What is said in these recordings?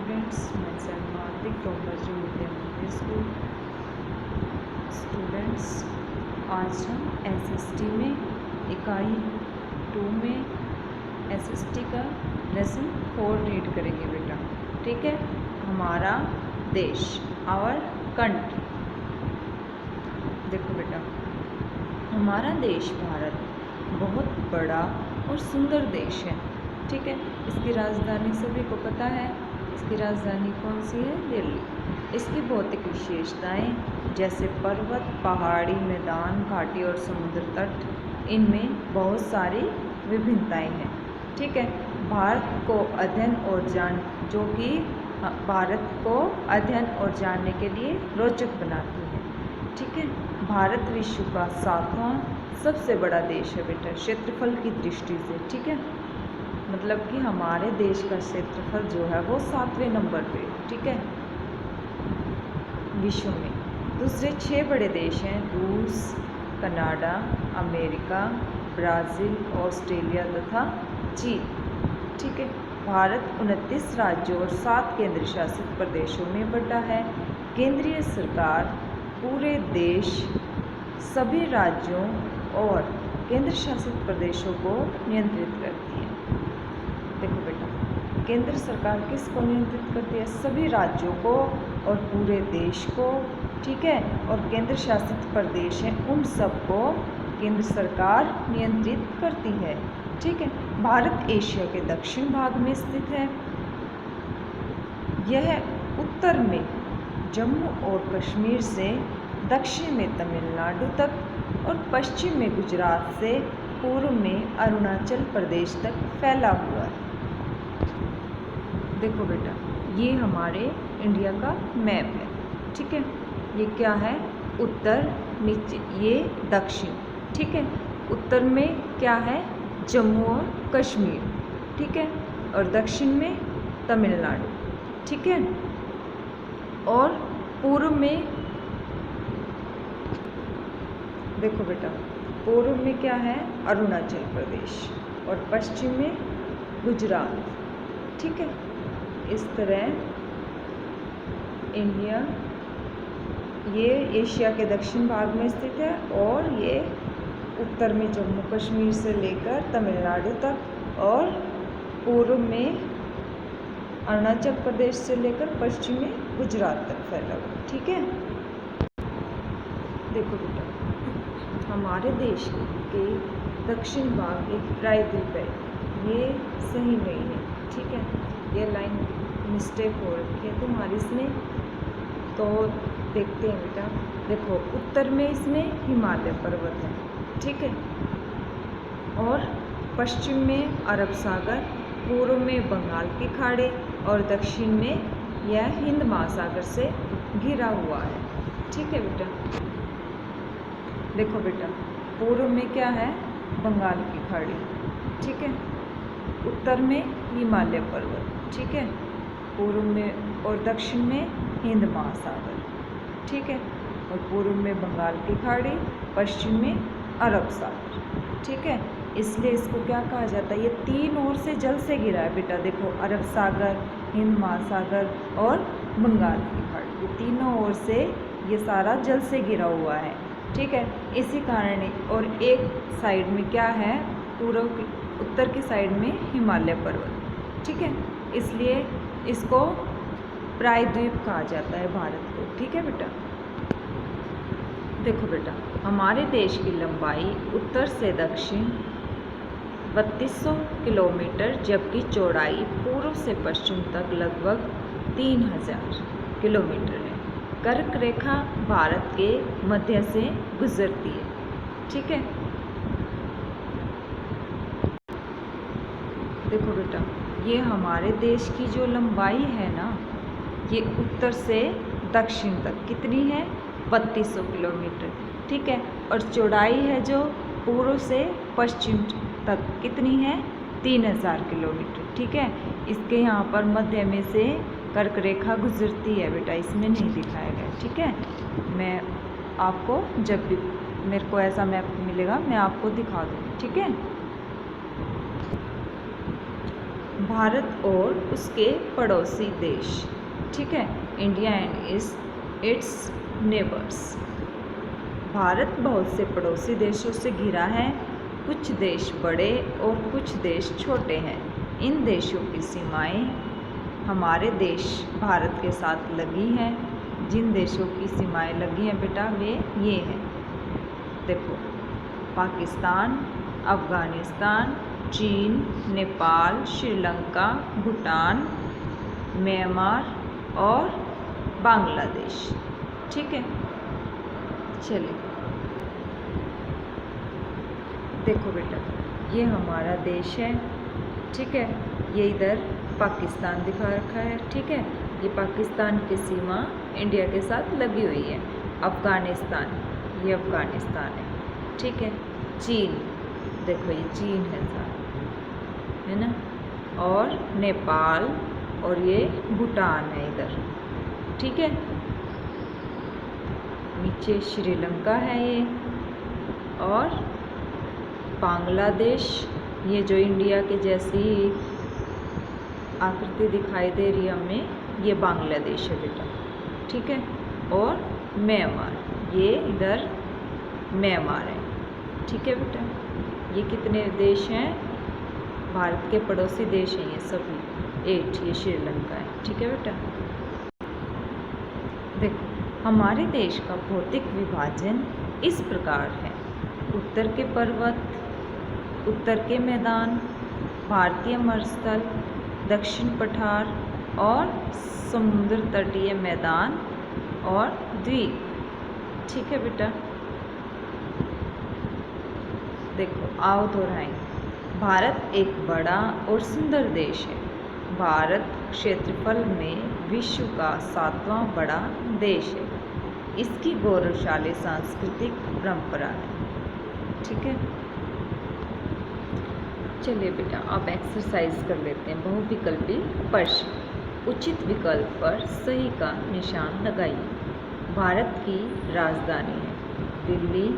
Students, मैं सलमा हार्दिक from बजरी medium English school. Students, आज हम एसएसटी में इकाई 2 में एसएसटी का लेसन 4 रीड करेंगे बेटा। ठीक है। हमारा देश, आवर कंट्री। देखो बेटा, हमारा देश भारत बहुत बड़ा और सुंदर देश है। ठीक है। इसकी राजधानी सभी को पता है। इसकी राजधानी कौन सी है? दिल्ली। इसकी भौतिक विशेषताएं जैसे पर्वत, पहाड़ी, मैदान, घाटी और समुद्र तट, इनमें बहुत सारी विभिन्नताएं हैं। ठीक है। भारत को अध्ययन और जानने के लिए रोचक बनाती है। ठीक है। भारत विश्व का 7वां सबसे बड़ा देश है बेटा, क्षेत्रफल की दृष्टि से। ठीक है। मतलब कि हमारे देश का क्षेत्रफल जो है वो 7वें नंबर पे। ठीक है। विश्व में दूसरे 6 बड़े देश हैं: रूस, कनाडा, अमेरिका, ब्राज़ील, ऑस्ट्रेलिया तथा चीन। ठीक है। भारत 29 राज्यों और 7 केंद्र शासित प्रदेशों में बटा है। केंद्रीय सरकार पूरे देश, सभी राज्यों और केंद्र शासित प्रदेशों को नियंत्रित करती है। देखो बेटा, केंद्र सरकार किसको नियंत्रित करती है? सभी राज्यों को और पूरे देश को। ठीक है। और केंद्र शासित प्रदेश हैं, उन सबको केंद्र सरकार नियंत्रित करती है। ठीक है। भारत एशिया के दक्षिण भाग में स्थित है। यह उत्तर में जम्मू और कश्मीर से दक्षिण में तमिलनाडु तक और पश्चिम में गुजरात से पूर्व में अरुणाचल प्रदेश तक फैला हुआ है। देखो बेटा, ये हमारे इंडिया का मैप है। ठीक है। ये क्या है? उत्तर, नीचे ये दक्षिण। ठीक है। उत्तर में क्या है? जम्मू और कश्मीर। ठीक है। और दक्षिण में तमिलनाडु। ठीक है। और पूर्व में, देखो बेटा, पूर्व में क्या है? अरुणाचल प्रदेश और पश्चिम में गुजरात। ठीक है। इस तरह इंडिया ये एशिया के दक्षिण भाग में स्थित है और ये उत्तर में जम्मू कश्मीर से लेकर तमिलनाडु तक और पूर्व में अरुणाचल प्रदेश से लेकर पश्चिम में गुजरात तक फैला हुआ। ठीक है। देखो बेटा, हमारे देश के दक्षिण भाग एक प्रायद्वीप है, ये सही नहीं है। ठीक है। ये लाइन मिस्टेक हो रखी है तुम्हारी इसमें, तो देखते हैं बेटा। देखो, उत्तर में इसमें हिमालय पर्वत है। ठीक है। और पश्चिम में अरब सागर, पूर्व में बंगाल की खाड़ी और दक्षिण में यह हिंद महासागर से घिरा हुआ है। ठीक है बेटा। देखो बेटा, पूर्व में क्या है? बंगाल की खाड़ी। ठीक है। उत्तर में हिमालय पर्वत। ठीक है। पूर्व में और दक्षिण में हिंद महासागर। ठीक है। और पूर्व में बंगाल की खाड़ी, पश्चिम में अरब सागर। ठीक है। इसलिए इसको क्या कहा जाता है? ये 3 ओर से जल से घिरा है बेटा। देखो, अरब सागर, हिंद महासागर और बंगाल की खाड़ी, ये तीनों ओर से ये सारा जल से घिरा हुआ है। ठीक है। इसी कारण, और एक साइड में क्या है? पूर्व की, उत्तर की साइड में हिमालय पर्वत। ठीक है। इसलिए इसको प्रायद्वीप कहा जाता है भारत को। ठीक है बेटा। देखो बेटा, हमारे देश की लंबाई उत्तर से दक्षिण 3200 किलोमीटर, जबकि चौड़ाई पूर्व से पश्चिम तक लगभग 3000 किलोमीटर है। कर्क रेखा भारत के मध्य से गुजरती है। ठीक है। देखो बेटा, ये हमारे देश की जो लंबाई है ना, ये उत्तर से दक्षिण तक कितनी है? 3200 किलोमीटर। ठीक है। और चौड़ाई है जो पूर्व से पश्चिम तक कितनी है? 3000 किलोमीटर। ठीक है। इसके यहाँ पर मध्य में से कर्क रेखा गुजरती है बेटा, इसमें नहीं दिखाया गया। ठीक है। मैं आपको जब भी मेरे को ऐसा मैप मिलेगा मैं आपको दिखा दूँगी। ठीक है। भारत और उसके पड़ोसी देश, ठीक है, India and it's neighbours. Bharat बहुत से पड़ोसी देशों से घिरा है। कुछ देश बड़े और कुछ देश छोटे हैं। इन देशों की सीमाएं हमारे देश भारत के साथ लगी हैं। जिन देशों की सीमाएं लगी हैं बेटा वे ये हैं, देखो, पाकिस्तान, अफ़गानिस्तान, चीन, नेपाल, श्रीलंका, भूटान, म्यांमार और बांग्लादेश, ठीक है। चलिए देखो बेटा, ये हमारा देश है, ठीक है। ये इधर पाकिस्तान दिखा रखा है, ठीक है। ये पाकिस्तान की सीमा इंडिया के साथ लगी हुई है। अफ़गानिस्तान, ये अफ़गानिस्तान है, ठीक है। चीन, देखो ये चीन है सारा, है ना। और नेपाल और ये भूटान है इधर, ठीक है। नीचे श्रीलंका है ये, और बांग्लादेश, ये जो इंडिया के जैसी आकृति दिखाई दे रही है हमें, ये बांग्लादेश है बेटा, ठीक है। और म्यांमार, ये इधर म्यांमार है, ठीक है बेटा। ये कितने देश हैं? भारत के पड़ोसी देश हैं ये सभी, 8। ये श्रीलंका है, ठीक है बेटा। देखो, हमारे देश का भौतिक विभाजन इस प्रकार है। उत्तर के पर्वत, उत्तर के मैदान, भारतीय मरुस्थल, दक्षिण पठार और समुद्र तटीय मैदान और द्वीप, ठीक है बेटा। देखो, आओ दोहराएं। भारत एक बड़ा और सुंदर देश है। भारत क्षेत्रफल में विश्व का 7वां बड़ा देश है। इसकी गौरवशाली सांस्कृतिक परंपरा है, ठीक है। चलिए बेटा, अब एक्सरसाइज कर लेते हैं। बहुविकल्पी प्रश्न। उचित विकल्प पर सही का निशान लगाइए। भारत की राजधानी है दिल्ली,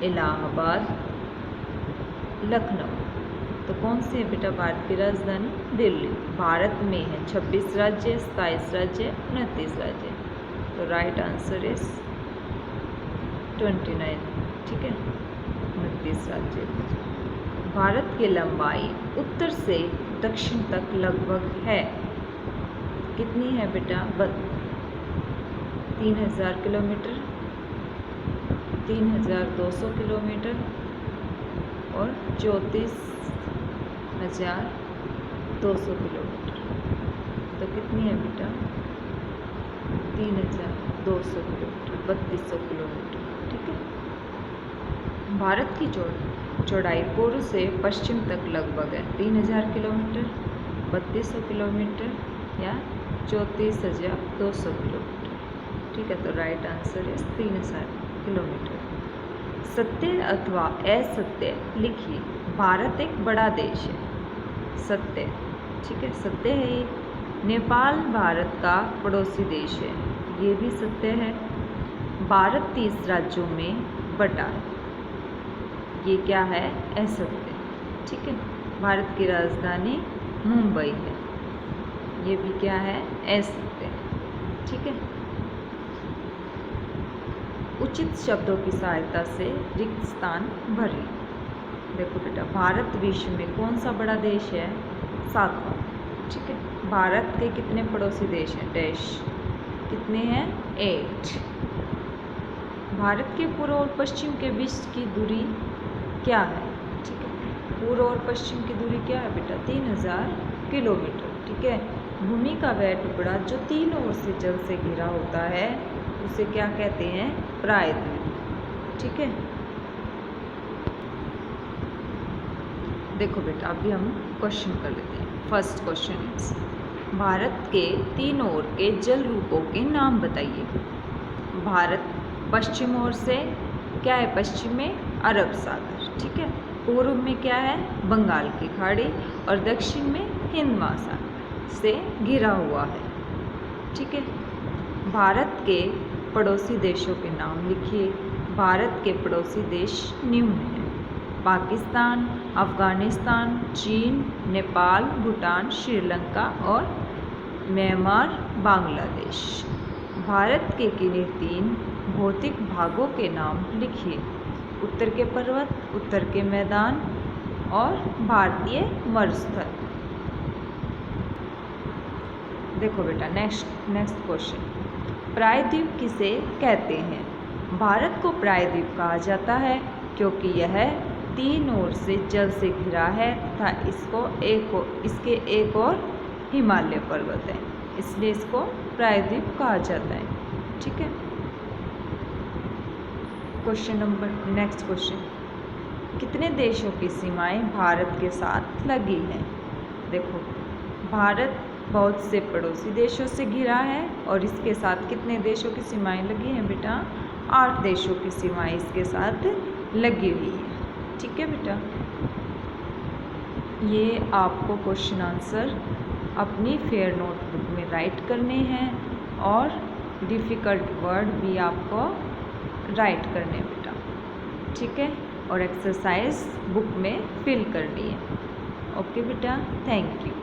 इलाहाबाद, लखनऊ। तो कौन सी है बेटा भारत की राजधानी? दिल्ली। भारत में है 26 राज्य, 27 राज्य, 29 राज्य। तो राइट आंसर इज 29, ठीक है, 29 राज्य। भारत की लंबाई उत्तर से दक्षिण तक लगभग है, कितनी है बेटा? 3000 किलोमीटर, 3200 किलोमीटर और 34,200 किलोमीटर। तो कितनी है बेटा? 3200 किलोमीटर, 3200 किलोमीटर, ठीक है। भारत की चौड़ाई पूर्व से पश्चिम तक लगभग है 3000 किलोमीटर, 3200 किलोमीटर या 34,200 किलोमीटर, ठीक है। तो राइट आंसर इज 3000 किलोमीटर। सत्य अथवा असत्य लिखिए। भारत एक बड़ा देश है, सत्य, ठीक है, सत्य है ये। नेपाल भारत का पड़ोसी देश है, ये भी सत्य है। भारत 30 राज्यों में बटा है, ये क्या है? असत्य, ठीक है। भारत की राजधानी मुंबई है, ये भी क्या है? असत्य, ठीक है। उचित शब्दों की सहायता से रिक्त स्थान भरें। देखो बेटा, भारत विश्व में कौन सा बड़ा देश है? 7वां, ठीक है। भारत के कितने पड़ोसी देश हैं? डैश, कितने हैं? 8। भारत के पूर्व और पश्चिम के बीच की दूरी क्या है? ठीक है, पूर्व और पश्चिम की दूरी क्या है बेटा? 3000 किलोमीटर, ठीक है। भूमि का वह टुकड़ा जो तीनों ओर से जल से घिरा होता है उसे क्या कहते हैं? प्रायद्वीप, ठीक है। देखो बेटा, अभी हम क्वेश्चन कर लेते हैं। फर्स्ट क्वेश्चन इज भारत के तीनों ओर के जल रूपों के नाम बताइए। भारत पश्चिम ओर से क्या है? पश्चिम में अरब सागर, ठीक है। पूर्व में क्या है? बंगाल की खाड़ी और दक्षिण में हिंद महासागर से घिरा हुआ है, ठीक है। भारत के पड़ोसी देशों के नाम लिखिए। भारत के पड़ोसी देश निम्न हैं। पाकिस्तान, अफ़गानिस्तान, चीन, नेपाल, भूटान, श्रीलंका और म्यांमार, बांग्लादेश। भारत के किन्हीं 3 भौतिक भागों के नाम लिखिए। उत्तर के पर्वत, उत्तर के मैदान और भारतीय मरुस्थल। देखो बेटा नेक्स्ट क्वेश्चन। प्रायद्वीप किसे कहते हैं? भारत को प्रायद्वीप कहा जाता है क्योंकि यह 3 ओर से जल से घिरा है तथा इसके एक और हिमालय पर्वत है, इसलिए इसको प्रायद्वीप कहा जाता है। ठीक है। Next question. कितने देशों की सीमाएं भारत के साथ लगी हैं? देखो, भारत बहुत से पड़ोसी देशों से घिरा है और इसके साथ कितने देशों की सीमाएं लगी हैं बेटा? 8 देशों की सीमाएं इसके साथ लगी हुई है। ठीक है बेटा। ये आपको क्वेश्चन आंसर अपनी फेयर नोटबुक में राइट करने हैं और डिफ़िकल्ट वर्ड भी आपको राइट करने हैं बेटा। ठीक है। और एक्सरसाइज बुक में फिल करनी है। ओके बेटा, थैंक यू।